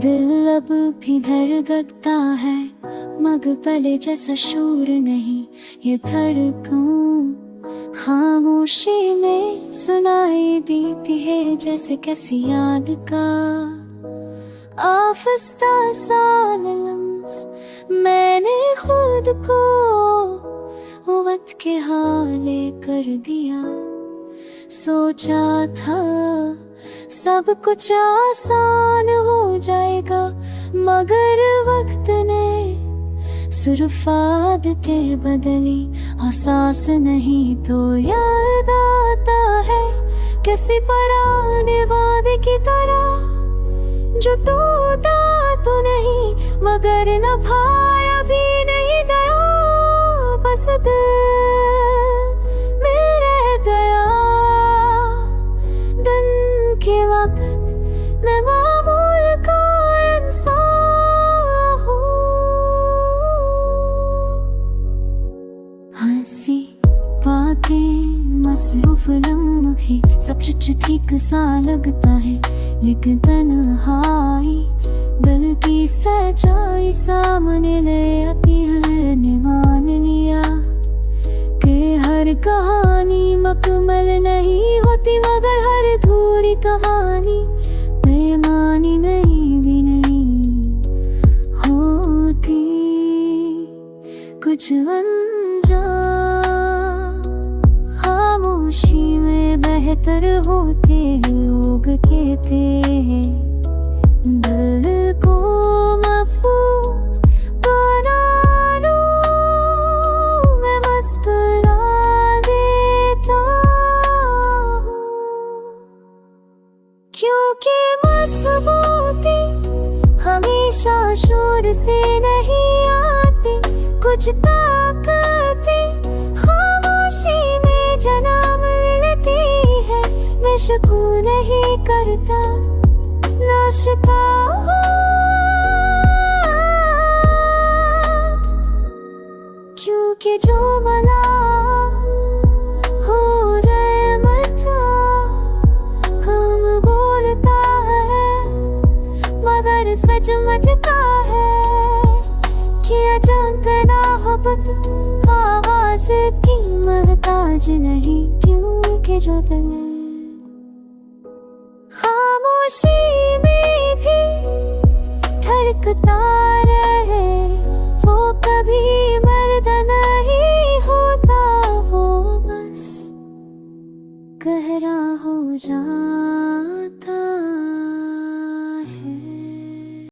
दिल अब भी धड़कता है मगर पहले जैसा शूर नहीं। ये धड़कन खामोशी में सुनाई देती है जैसे किसी याद का आफिस्ता सा लम्स। मैंने खुद को वक्त के हाले कर दिया। सोचा था सब कुछ आसान हो जाएगा मगर वक्त ने सिर्फ आदतें बदली। एहसास नहीं तो याद आता है किसी पुराने वादे की तरह जो टूटा तो नहीं मगर निभाया भी नहीं गया। बस दिल में रह गया दिन के वक्त मैं मामूल का इंसान हूँ। हंसी बातें मसरूफ लम्हे सब कुछ ठीक सा लगता है लेकिन तन्हाई दिल की सच्चाई सामने ले आती है। ने मान लिया कि हर कहानी मुकम्मल नहीं होती मगर हर अधूरी कहानी बेमानी नहीं भी नहीं होती। कुछ अनजान खामोशी में बेहतर होते लोग कहते हैं। दिल को महफूज बना लूं मैं मुस्कुरा देता हूँ क्योंकि मजबूती हमेशा शोर से नहीं आती। कुछ ताकतें खामोशी में जन्म लेती है। मैं शकू नहीं करता नाश्ता क्योंकि जो मला हो रहमत हम बोलता है मगर सच मचता है किया जानते ना मोहब्बत आवाज की महताज नहीं क्योंकि जो दिल खामोशी में भी धड़कता रहे वो कभी मर्द नहीं होता। वो बस गहरा हो जाता